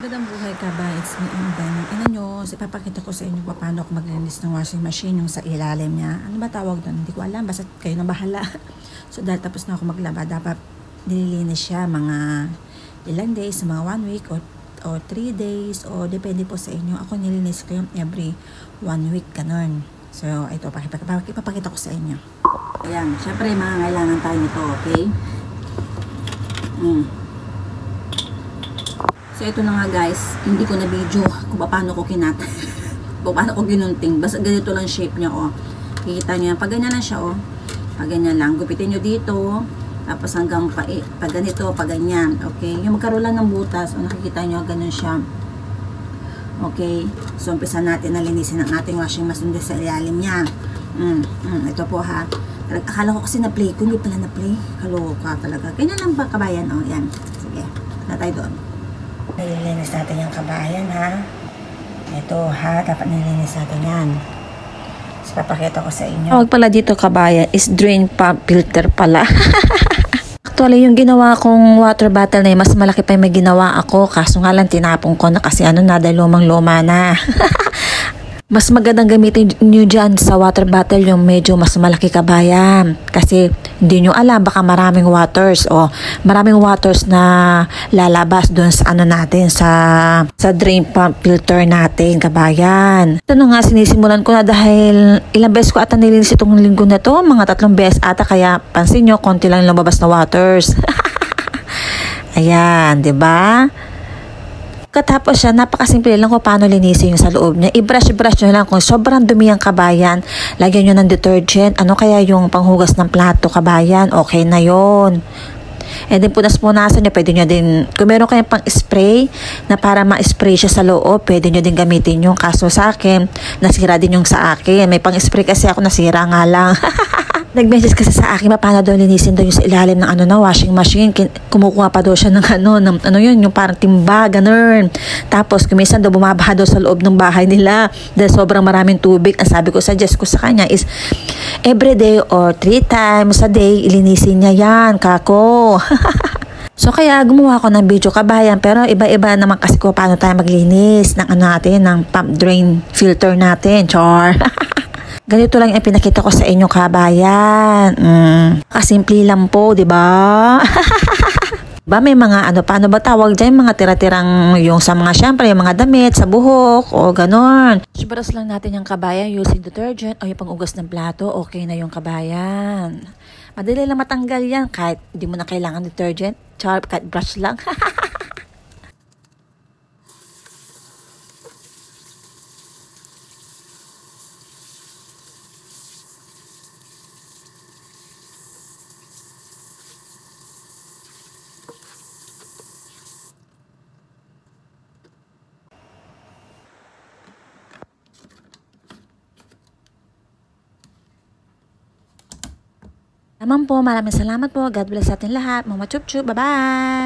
Magandang buhay ka ba? It's me, Amber. Ng ina nyo, ipapakita ko sa inyo paano ako maglinis ng washing machine yung sa ilalim niya. Ano ba tawag doon? Hindi ko alam. Basta kayo na bahala. So, dahil tapos na ako maglaba, dapat nililinis siya mga ilang days, mga 1 week o 3 days o depende po sa inyo. Ako nililinis ko yung every 1 week, ganun. So, ito, ipapakita ko sa inyo. Ayan, syempre mga kailangan tayo nito, okay? So, ito na nga guys, hindi ko na video kung paano ko kinat. Kung paano ko ginunting. Basta ganito lang shape niya, oh. Kikita niyo yan. Pag ganyan lang siya, oh. Pag ganyan lang. Gupitin niyo dito. Tapos hanggang pag ganito, pag ganyan. Okay? Yung magkaroon lang ng butas, oh, nakikita niyo, ganun siya. Okay? So, umpisa natin na linisin ang ating washing machine sa ilalim niya. Ito po ha. Akala ko kasi na-play ko. Hindi pala na-play. Kaloka talaga. Ganyan lang ba, kabayan? Oh, yan. Sige. Na tayo doon. Nililinis natin yung kabayan ha. Ito ha. Dapat nililinis natin yan. So, papakita ko sa inyo. Tawag pala dito kabayan is drain pump filter pala. Actually, yung ginawa kong water bottle na yun, mas malaki pa yung may ginawa ako. Kaso nga lang tinapong ko na kasi ano na, dahil lumang-luma na. Mas magandang gamitin nyo dyan sa water bottle yung medyo mas malaki kabayan. Kasi hindi nyo alam, baka maraming waters o maraming waters na lalabas doon sa ano natin, sa drain pump filter natin, kabayan. Ito na nga, sinisimulan ko na dahil ilang beses ko ata nilinis itong linggo na to, mga 3 beses ata, kaya pansin nyo, konti lang lumabas na waters. Ayan, 'di ba? Katapos siya, napakasimple lang kung paano linisin yung sa loob niya. I-brush nyo lang kung sobrang dumi ang kabayan. Lagyan nyo ng detergent. Ano kaya yung panghugas ng plato, kabayan? Okay na yon. And then punas-punasan nyo, pwede nyo din, kung meron kayong pang-spray na para ma-spray siya sa loob, pwede nyo din gamitin yung. Kaso sa akin, nasira din yung sa akin. May pang-spray kasi ako, nasira nga lang. Nag-message kasi sa akin, paano daw linisin daw yung sa ilalim ng ano na washing machine. Kumukuha pa daw siya ng ano yun, yung parang timba, ganun. Tapos, kumisan daw bumabaha daw sa loob ng bahay nila dahil sobrang maraming tubig. Ang sabi ko, suggest ko sa kanya is, every day or 3 times a day, ilinisin niya yan, kako. So, kaya gumawa ko ng video kabayan, pero iba-iba naman kasi ko paano tayo maglinis ng ano natin, ng pump drain filter natin, char. Ganito lang yung pinakita ko sa inyo kabayan. Kasimple lang po, di ba? Ba may mga ano, paano ba tawag dyan, mga tira-tirang yung sa mga syempre, yung mga damit, sa buhok, o ganon. Brush lang natin yung kabayan using detergent o yung pang-ugas ng plato, okay na yung kabayan. Madali lang matanggal yan kahit hindi mo na kailangan detergent, char, kahit brush lang. Naman po, maraming salamat po. God bless sa atin lahat. Mga chup-chup. Bye-bye!